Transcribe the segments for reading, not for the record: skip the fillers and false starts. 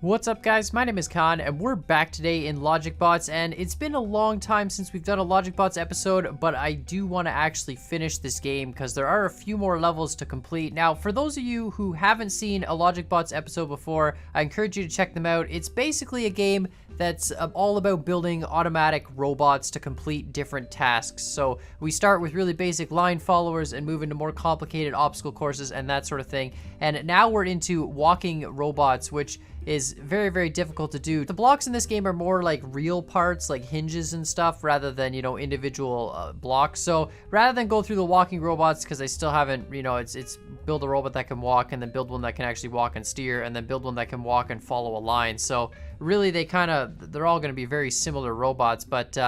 What's up guys, my name is Khan and we're back today in Logicbots, and it's been a long time since we've done a Logicbots episode, but I do want to actually finish this game because there are a few more levels to complete. Now, for those of you who haven't seen a Logicbots episode before, I encourage you to check them out. It's basically a game that's all about building automatic robots to complete different tasks. So we start with really basic line followers and move into more complicated obstacle courses and that sort of thing. And now we're into walking robots, which is very, very difficult to do. The blocks in this game are more like real parts, like hinges and stuff, rather than, you know, individual blocks. So rather than go through the walking robots, because I still haven't, you know, it's build a robot that can walk, and then build one that can actually walk and steer, and then build one that can walk and follow a line. So really they're all going to be very similar robots, but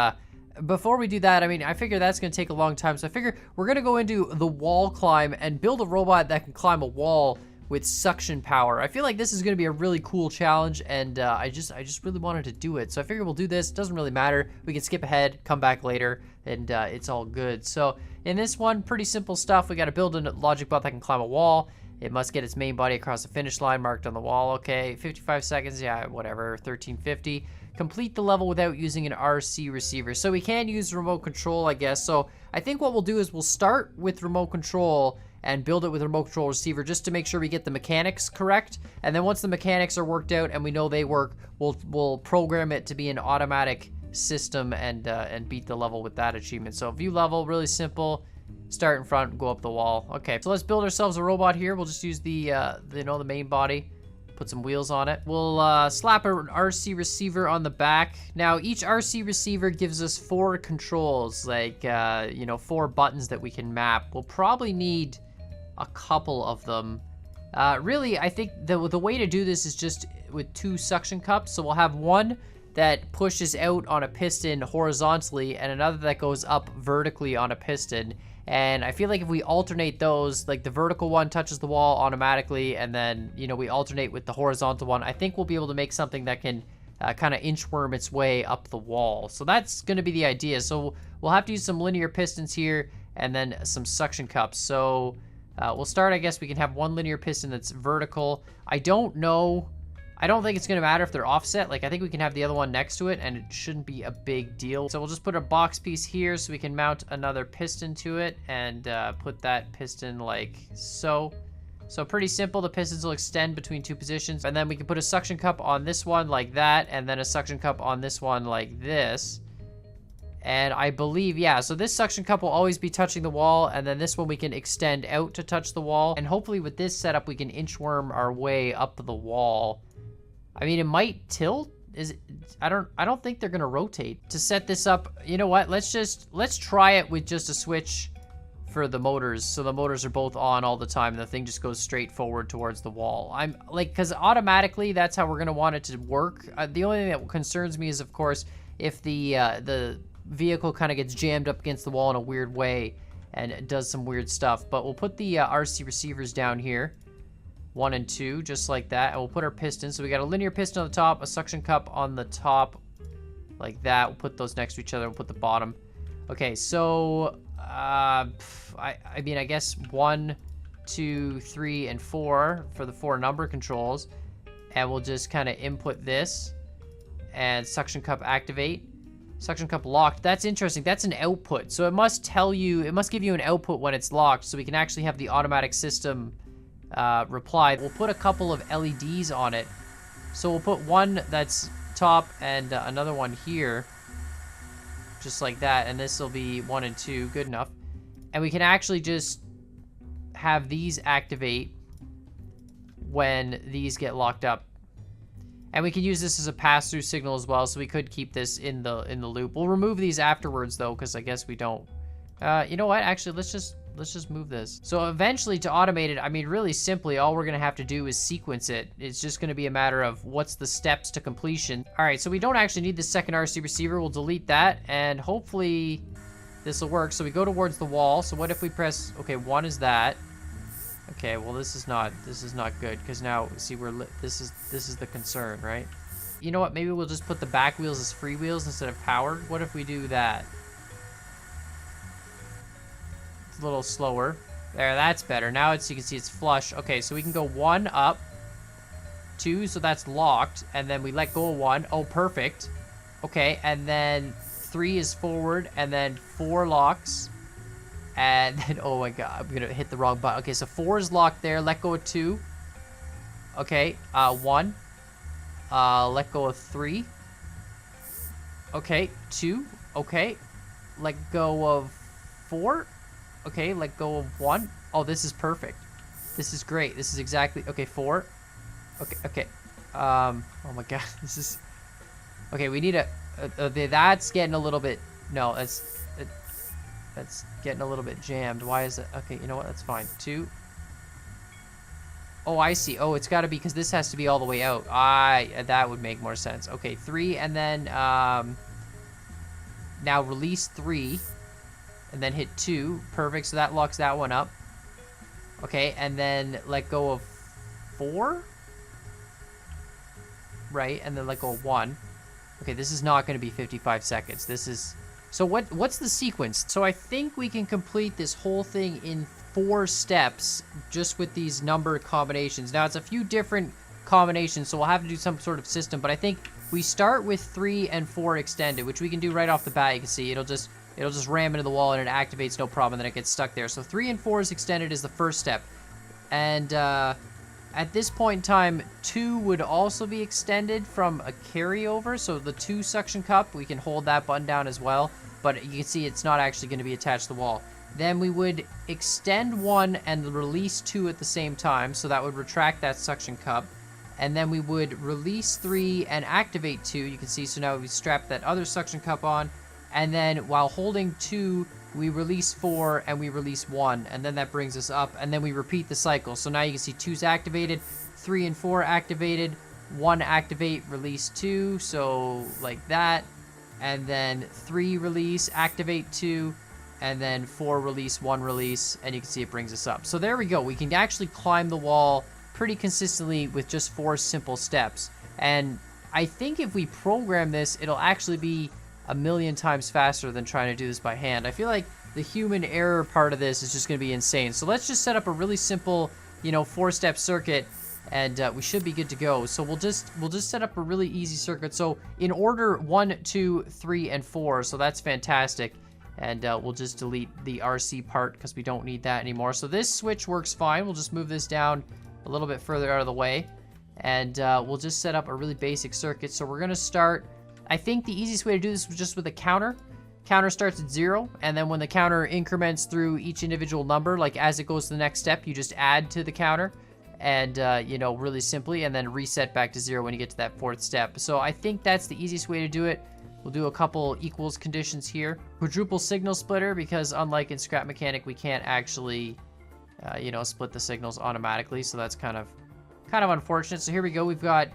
before we do that, I mean, I figure that's going to take a long time. So I figure we're going to go into the wall climb and build a robot that can climb a wall with suction power. I feel like this is going to be a really cool challenge, and I just really wanted to do it. So I figure we'll do this. It doesn't really matter. We can skip ahead, come back later, and it's all good. So in this one, pretty simple stuff. We got to build a Logicbot that can climb a wall. It must get its main body across the finish line marked on the wall. Okay, 55 seconds. Yeah, whatever. 1350. Complete the level without using an RC receiver. So we can use remote control, I guess. So I think what we'll do is we'll start with remote control and build it with a remote control receiver just to make sure we get the mechanics correct. And then once the mechanics are worked out and we know they work, we'll program it to be an automatic system and beat the level with that achievement. So view level, really simple. Start in front, go up the wall. Okay, so let's build ourselves a robot here. We'll just use the main body. Put some wheels on it. We'll slap an RC receiver on the back. Now, each RC receiver gives us 4 controls, like, 4 buttons that we can map. We'll probably need a couple of them. Really, I think the way to do this is just with 2 suction cups. So we'll have one that pushes out on a piston horizontally and another that goes up vertically on a piston. And I feel like if we alternate those, like the vertical one touches the wall automatically, and then, you know, we alternate with the horizontal one, I think we'll be able to make something that can kind of inchworm its way up the wall. So that's going to be the idea. So we'll have to use some linear pistons here and then some suction cups. So we'll start, I guess we can have one linear piston that's vertical. I don't think it's going to matter if they're offset. Like, I think we can have the other one next to it and it shouldn't be a big deal. So we'll just put a box piece here so we can mount another piston to it and put that piston like so. So pretty simple. The pistons will extend between 2 positions, and then we can put a suction cup on this one like that, and then a suction cup on this one like this. And I believe, yeah, so this suction cup will always be touching the wall, and then this one we can extend out to touch the wall. And hopefully with this setup, we can inchworm our way up the wall. I mean, it might tilt. I don't think they're gonna rotate. To set this up, you know what? Let's try it with just a switch for the motors, so the motors are both on all the time and the thing just goes straight forward towards the wall. I'm like, because automatically that's how we're gonna want it to work. The only thing that concerns me is, of course, if the vehicle kind of gets jammed up against the wall in a weird way and it does some weird stuff. But we'll put the RC receivers down here. 1 and 2, just like that, and we'll put our pistons. So we got a linear piston on the top, a suction cup on the top, like that. We'll put those next to each other. We'll put the bottom. Okay, so I mean, I guess 1, 2, 3, and 4 for the 4 number controls, and we'll just kind of input this and suction cup activate. Suction cup locked. That's interesting. That's an output, so it must give you an output when it's locked, so we can actually have the automatic system reply. We'll put a couple of LEDs on it. So we'll put one that's top and another one here, just like that, and this will be 1 and 2, good enough. And we can actually just have these activate when these get locked up. And we can use this as a pass-through signal as well, so we could keep this in the loop. We'll remove these afterwards though, because I guess we don't. You know what? Actually, let's just move this. So eventually, to automate it, I mean, really simply, all we're gonna have to do is sequence it. It's just gonna be a matter of what's the steps to completion. All right, so we don't actually need the second RC receiver. We'll delete that, and hopefully this will work. So we go towards the wall. So what if we press, okay, 1 is that. Okay, well, this is not good, because now, see, this is the concern, right? You know what, maybe we'll just put the back wheels as free wheels instead of powered. What if we do that? A little slower. There, that's better. Now you can see it's flush. Okay, so we can go 1 up, 2, so that's locked. And then we let go of 1. Oh, perfect. Okay, and then 3 is forward, and then 4 locks. And then, oh my god, I'm going to hit the wrong button. Okay, so 4 is locked there. Let go of 2. Okay, 1. Let go of 3. Okay, 2. Okay. Let go of 4. Okay, let go of 1. Oh, this is perfect. This is great. This is exactly... Okay, 4. Okay, okay. Oh my god, this is... Okay, we need a... that's getting a little bit... No, that's getting a little bit jammed. Why is it... Okay, you know what? That's fine. 2. Oh, I see. Oh, it's got to be because this has to be all the way out. That would make more sense. Okay, 3, and then... Now release 3. And then hit 2. Perfect, so that locks that one up. Okay, and then let go of 4. Right, and then let go of 1. Okay, this is not going to be 55 seconds. This is... So what's the sequence? So I think we can complete this whole thing in 4 steps just with these number combinations. Now, it's a few different combinations, so we'll have to do some sort of system, but I think we start with 3 and 4 extended, which we can do right off the bat. You can see it'll just ram into the wall and it activates, no problem, and then it gets stuck there. So 3 and 4 is extended is the first step. And at this point in time, 2 would also be extended from a carryover. So the 2 suction cup, we can hold that button down as well, but you can see it's not actually going to be attached to the wall. Then we would extend 1 and release 2 at the same time, so that would retract that suction cup. And then we would release 3 and activate 2. You can see, so now we strap that other suction cup on. And then while holding 2, we release 4 and we release 1. And then that brings us up. And then we repeat the cycle. So now you can see 2's activated, 3 and 4 activated, 1 activate, release 2. So like that. And then 3 release, activate 2. And then 4 release, 1 release. And you can see it brings us up. So there we go. We can actually climb the wall pretty consistently with just 4 simple steps. And I think if we program this, it'll actually be a million times faster than trying to do this by hand. I feel like the human error part of this is just going to be insane. So let's just set up a really simple, 4-step circuit, and we should be good to go. So we'll just set up a really easy circuit. So in order 1, 2, 3, and 4. So that's fantastic. And we'll just delete the RC part because we don't need that anymore. So this switch works fine. We'll just move this down a little bit further out of the way, and we'll just set up a really basic circuit. So we're going to start, I think the easiest way to do this was just with a counter. Counter starts at 0, and then when the counter increments through each individual number, like as it goes to the next step, you just add to the counter, and really simply, and then reset back to 0 when you get to that 4th step. So I think that's the easiest way to do it. We'll do a couple equals conditions here. Quadruple signal splitter, because unlike in Scrap Mechanic, we can't actually split the signals automatically, so that's kind of unfortunate. So here we go. We've got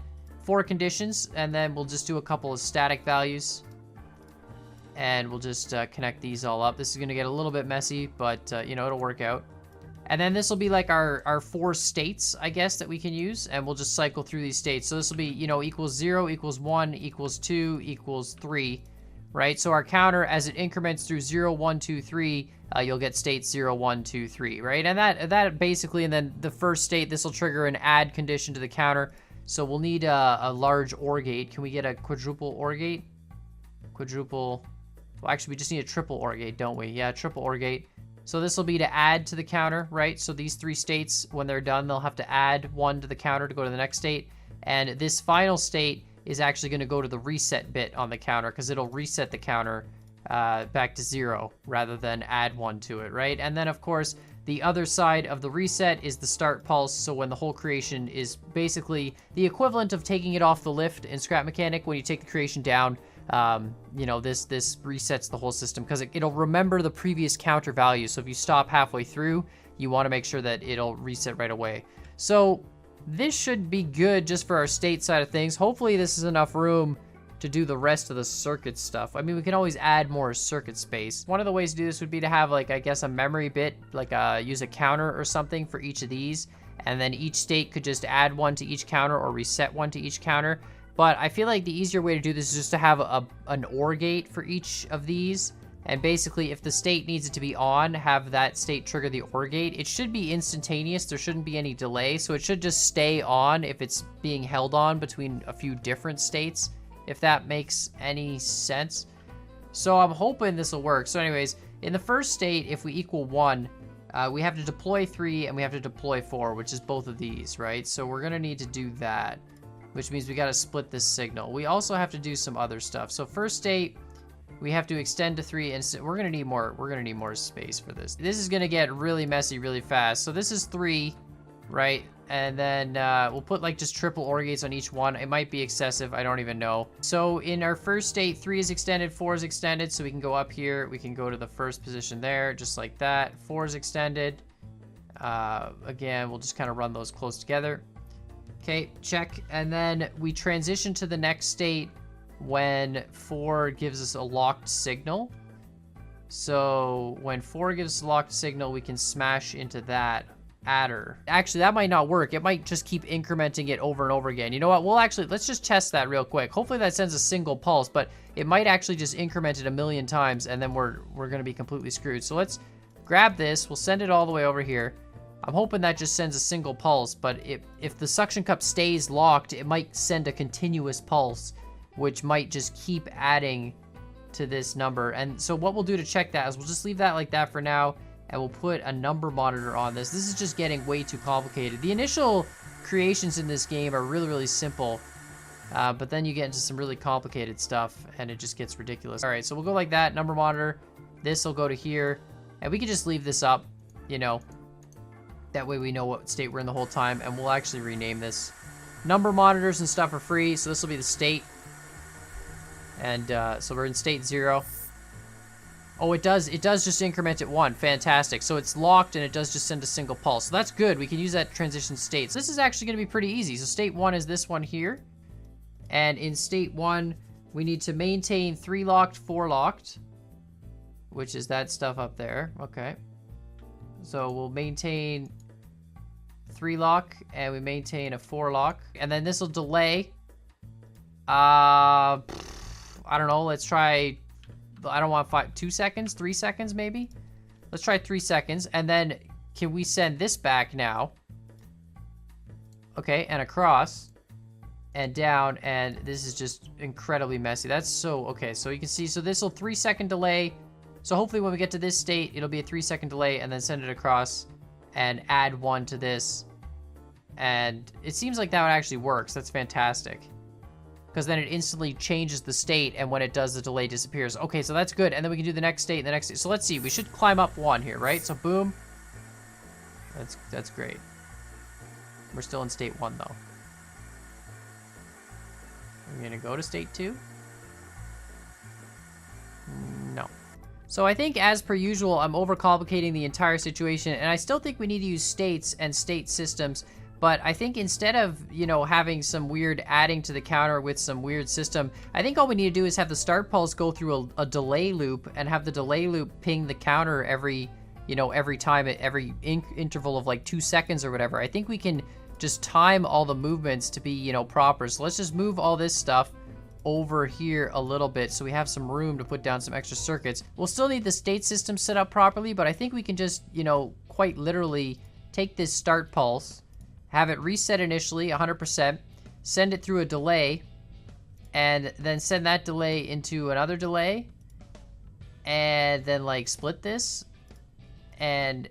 4 conditions, and then we'll just do a couple of static values, and we'll just connect these all up. This is going to get a little bit messy, but it'll work out. And then this will be like our 4 states, I guess, that we can use, and we'll just cycle through these states. So this will be equals 0, equals 1, equals 2, equals 3, right? So our counter, as it increments through 0, 1, 2, 3, you'll get states 0, 1, 2, 3, right? And that basically, and then the first state, this will trigger an add condition to the counter. So we'll need a large OR gate. Can we get a quadruple OR gate? Well, actually, we just need a triple OR gate, don't we? Yeah, triple OR gate. So this will be to add to the counter, right? So these 3 states, when they're done, they'll have to add 1 to the counter to go to the next state. And this final state is actually going to go to the reset bit on the counter, because it'll reset the counter back to 0 rather than add 1 to it, right? And then, of course, the other side of the reset is the start pulse. So when the whole creation is basically the equivalent of taking it off the lift in Scrap Mechanic, when you take the creation down, this resets the whole system, because it'll remember the previous counter value. So if you stop halfway through, you want to make sure that it'll reset right away. So this should be good just for our state side of things. Hopefully this is enough room to do the rest of the circuit stuff. I mean, we can always add more circuit space. One of the ways to do this would be to have, like, I guess a memory bit, like use a counter or something for each of these, and then each state could just add 1 to each counter or reset 1 to each counter. But I feel like the easier way to do this is just to have an OR gate for each of these, And basically, if the state needs it to be on, have that state trigger the OR gate. It should be instantaneous. There shouldn't be any delay. So it should just stay on if it's being held on between a few different states, if that makes any sense. So I'm hoping this will work. So anyways, in the first state, if we equal 1, we have to deploy 3 and we have to deploy 4, which is both of these, right? So we're going to need to do that, which means we got to split this signal. We also have to do some other stuff. So first state, we have to extend to 3, and we're gonna need more space for this. This is gonna get really messy really fast. So this is 3, right? And then we'll put like just triple OR gates on each one. It might be excessive, I don't even know. So in our first state, 3 is extended, 4 is extended, so we can go up here. We can go to the first position there, just like that. 4 is extended. Again, we'll just kind of run those close together. Okay, check. And then we transition to the next state when 4 gives us a locked signal. So when 4 gives us a locked signal, we can smash into that adder. Actually, that might not work. It might just keep incrementing it over and over again. You know what? Let's just test that real quick. Hopefully that sends a single pulse, but it might actually just increment it a million times, and then we're going to be completely screwed. So let's grab this. We'll send it all the way over here. I'm hoping that just sends a single pulse, but if the suction cup stays locked, it might send a continuous pulse, which might just keep adding to this number. And so what we'll do to check that is we'll just leave that like that for now, and we'll put a number monitor on this. This is just getting way too complicated. The initial creations in this game are really, really simple, but then you get into some really complicated stuff, and it just gets ridiculous. All right, so we'll go like that, number monitor. This will go to here, and we can just leave this up, you know. That way we know what state we're in the whole time, and we'll actually rename this. Number monitors and stuff are free, so this will be the state. And so we're in state 0. Oh, it does just increment at 1. Fantastic. So it's locked and it does just send a single pulse. So that's good. We can use that transition state. So this is actually going to be pretty easy. So state 1 is this one here. And in state 1, we need to maintain 3 locked, 4 locked, which is that stuff up there. Okay. So we'll maintain 3 lock and we maintain a 4 lock. And then this will delay. I don't know, let's try, I don't want 2 seconds, 3 seconds maybe? Let's try 3 seconds, and then can we send this back now? Okay, and across, and down, and this is just incredibly messy. That's so, okay, so you can see, so this will 3-second delay, so hopefully when we get to this state, it'll be a 3-second delay, and then send it across, and add 1 to this, and it seems like that one actually works. That's fantastic. Because then it instantly changes the state, and when it does, the delay disappears. Okay, so that's good. And then we can do the next state and the next state. So let's see. We should climb up 1 here, right? So boom. That's great. We're still in state 1, though. We're going to go to state 2? No. So I think, as per usual, I'm overcomplicating the entire situation, and I still think we need to use states and state systems. But I think instead of, you know, having some weird adding to the counter with some weird system, I think all we need to do is have the start pulse go through a delay loop, and have the delay loop ping the counter every, you know, every time at every interval of like 2 seconds or whatever. I think we can just time all the movements to be, you know, proper. So let's just move all this stuff over here a little bit so we have some room to put down some extra circuits. We'll still need the state system set up properly, but I think we can just, you know, quite literally take this start pulse, have it reset initially 100%, send it through a delay, and then send that delay into another delay, and then like split this, and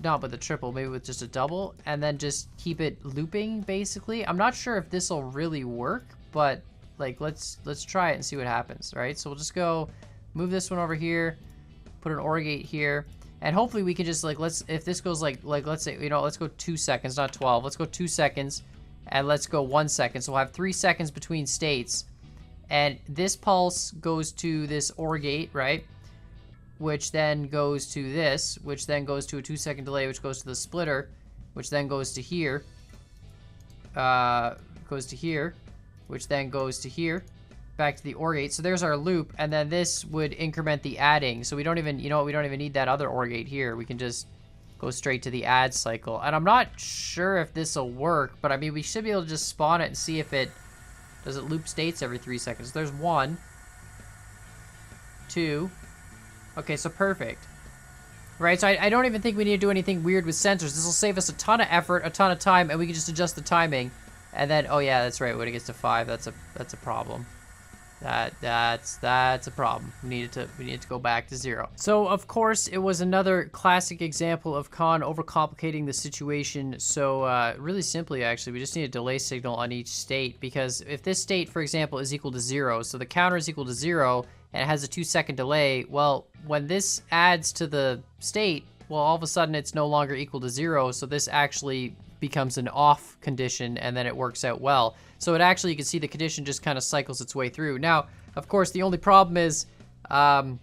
not with a triple, maybe with just a double, and then just keep it looping basically. I'm not sure if this will really work, but like let's try it and see what happens, right? So we'll just go move this one over here, put an OR gate here. And hopefully we can just like, if this goes like let's say, you know, let's go 2 seconds, not 12. Let's go 2 seconds, and let's go 1 second. So we'll have 3 seconds between states. And this pulse goes to this OR gate, right? Which then goes to this, which then goes to a 2-second delay, which goes to the splitter, which then goes to here. Goes to here, which then goes to here. Back to the OR gate. So there's our loop, and then this would increment the adding. So we don't even, you know, we don't even need that other OR gate here. We can just go straight to the add cycle. And I'm not sure if this will work, but I mean, we should be able to just spawn it and see if it does it loop states every 3 seconds. There's 1, 2, Okay, so perfect. Right, so I don't even think we need to do anything weird with sensors. This will save us a ton of effort, a ton of time, and we can just adjust the timing. And then, oh yeah, that's right, when it gets to 5, that's a problem. That's a problem. We needed to go back to 0. So of course it was another classic example of Khan overcomplicating the situation. So really simply, actually, we just need a delay signal on each state, because if this state, for example, is equal to 0, so the counter is equal to 0 and it has a 2-second delay, well, when this adds to the state, well, all of a sudden it's no longer equal to 0, so this actually becomes an off condition, and then it works out well. So it actually, you can see the condition just kind of cycles its way through. Now, of course, the only problem is how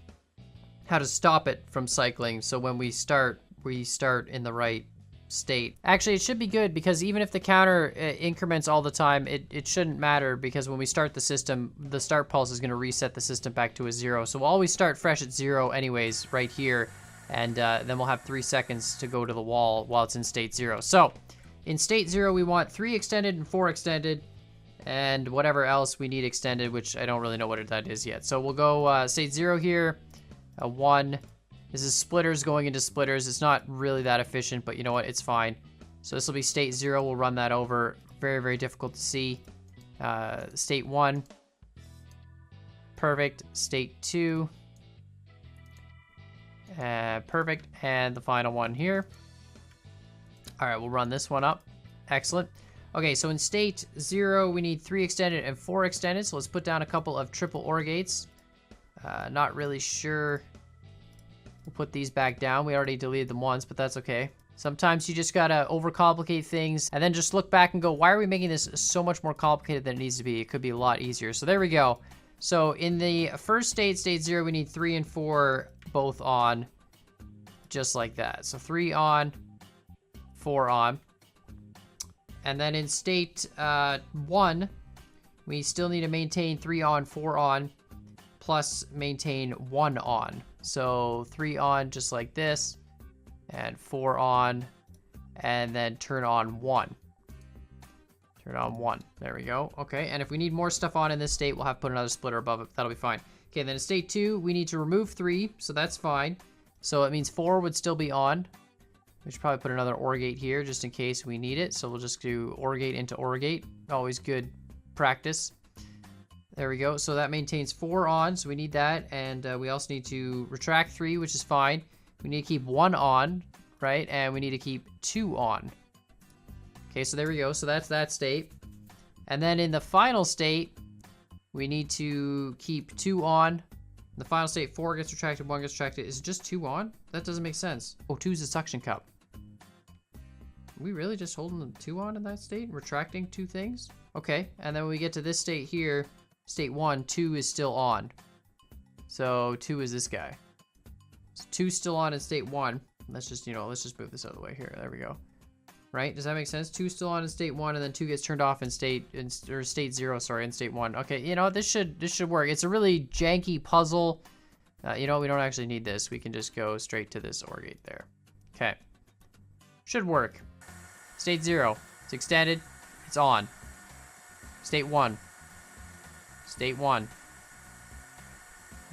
to stop it from cycling. So when we start in the right state. Actually, it should be good, because even if the counter increments all the time, it shouldn't matter, because when we start the system, the start pulse is going to reset the system back to a 0. So we'll always start fresh at 0 anyways, right here, and then we'll have 3 seconds to go to the wall while it's in state 0. So in state 0, we want 3 extended and 4 extended, and whatever else we need extended, which I don't really know what that is yet. So we'll go state 0 here, 1. This is splitters going into splitters. It's not really that efficient, but you know what? It's fine. So this will be state 0. We'll run that over. Very, very difficult to see. State 1. Perfect. State 2. Perfect. And the final one here. All right, we'll run this one up. Excellent. Okay, so in state 0, we need 3 extended and 4 extended. So let's put down a couple of triple OR gates. Not really sure. We'll put these back down. We already deleted them once, but that's okay. Sometimes you just gotta overcomplicate things and then just look back and go, why are we making this so much more complicated than it needs to be? It could be a lot easier. So there we go. So in the first state, state 0, we need 3 and 4 both on, just like that. So 3 on, 4 on. And then in state 1, we still need to maintain 3 on, 4 on, plus maintain 1 on. So 3 on just like this, and 4 on, and then turn on 1. Turn on 1. There we go. Okay, and if we need more stuff on in this state, we'll have to put another splitter above it. That'll be fine. Okay, then in state 2, we need to remove 3, so that's fine. So it means 4 would still be on. We should probably put another OR gate here just in case we need it. So we'll just do OR gate into OR gate. Always good practice. There we go. So that maintains 4 on, so we need that. And we also need to retract 3, which is fine. We need to keep 1 on, right? And we need to keep 2 on. Okay, so there we go. So that's that state. And then in the final state, we need to keep 2 on. In the final state, 4 gets retracted, 1 gets retracted. Is it just 2 on? That doesn't make sense. Oh, 2 is the suction cup. Are we really just holding the 2 on in that state? Retracting 2 things? Okay, and then when we get to this state here, state 1, 2 is still on. So 2 is this guy. So 2 still on in state 1. Let's just, let's just move this out of the way here. There we go. Right? Does that make sense? 2 still on in state 1, and then 2 gets turned off in state 0, sorry, in state 1. Okay, this should work. It's a really janky puzzle. We don't actually need this. We can just go straight to this OR gate there. Okay. Should work. State 0. It's extended. It's on. State 1. State 1.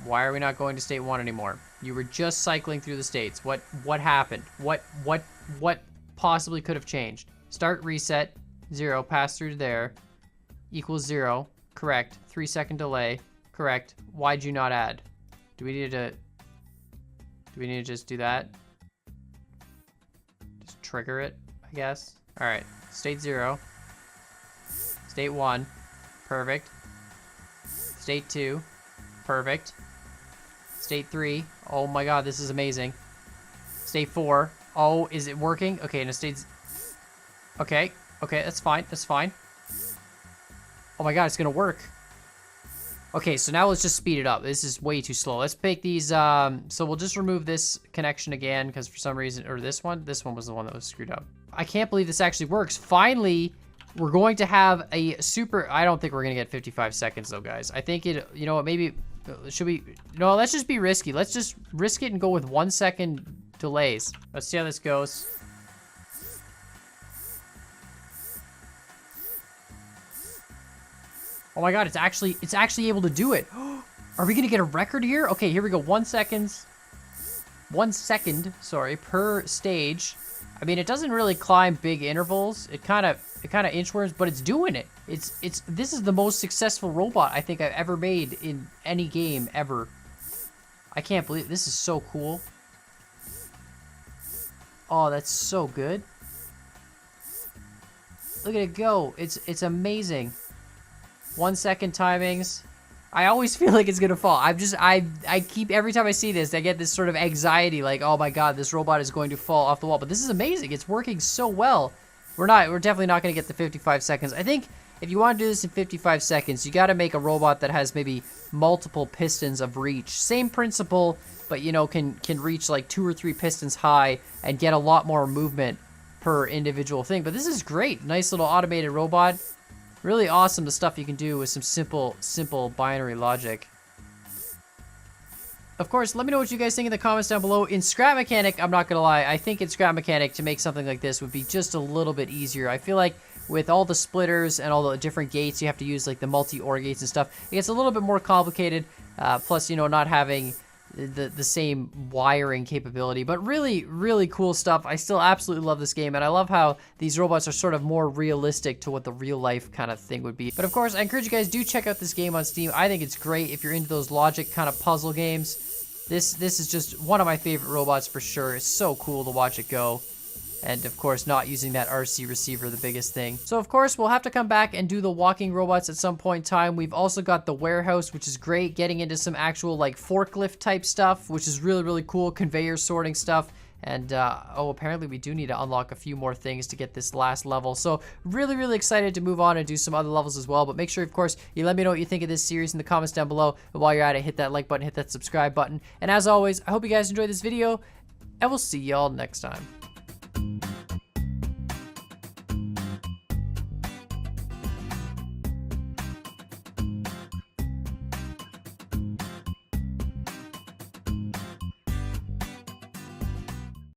Why are we not going to state 1 anymore? You were just cycling through the states. What happened? What possibly could have changed? Start reset 0, pass through to there, equals 0, correct. 3-second delay, correct. Why'd you not add? Do we need to just do that? Just trigger it, I guess. All right, state 0, state 1, perfect. State 2, perfect. State 3, oh my god, this is amazing. State 4, oh, is it working? Okay, and it stays. Okay, that's fine, that's fine. Oh my god, it's gonna work. Okay, so now let's just speed it up. This is way too slow. Let's make these, so we'll just remove this connection again, because for some reason, or this one was the one that was screwed up. I can't believe this actually works. Finally, we're going to have a super, I don't think we're gonna get 55 seconds though, guys. I think it, maybe, should we, no, let's just be risky. Let's just risk it and go with 1 second delays. Let's see how this goes. Oh my god, it's actually able to do it. Are we gonna get a record here? Okay, here we go. 1 second. 1 second, sorry, per stage. I mean, it doesn't really climb big intervals. It kind of inchworms, but it's doing it. This is the most successful robot I think I've ever made in any game ever. I can't believe this is so cool. Oh, that's so good. Look at it go. It's amazing. 1 second timings. I always feel like it's gonna fall. I keep, every time I see this, I get this sort of anxiety, like, oh my god, this robot is going to fall off the wall. But this is amazing. It's working so well. We're definitely not gonna get the 55 seconds. I think if you want to do this in 55 seconds, you gotta make a robot that has maybe multiple pistons of reach. Same principle, but you know, can reach like 2 or 3 pistons high and get a lot more movement per individual thing. But this is great. Nice little automated robot. Really awesome, the stuff you can do with some simple binary logic. Of course, let me know what you guys think in the comments down below. In Scrap Mechanic, I'm not gonna lie, I think in Scrap Mechanic to make something like this would be just a little bit easier. I feel like with all the splitters and all the different gates, you have to use like the multi-OR gates and stuff. It gets a little bit more complicated, plus, you know, not having the same wiring capability, but really cool stuff. I still absolutely love this game, and I love how these robots are sort of more realistic to what the real life kind of thing would be. But of course, I encourage you guys, do check out this game on Steam. I think it's great if you're into those logic kind of puzzle games. This is just one of my favorite robots for sure. It's so cool to watch it go. And of course, not using that RC receiver, the biggest thing. So of course, we'll have to come back and do the walking robots at some point in time. We've also got the warehouse, which is great. Getting into some actual like forklift type stuff, which is really cool. Conveyor sorting stuff. And oh, apparently we do need to unlock a few more things to get this last level. So really excited to move on and do some other levels as well. But make sure, of course, you let me know what you think of this series in the comments down below. And while you're at it, hit that like button, hit that subscribe button. And as always, I hope you guys enjoyed this video, and we'll see y'all next time.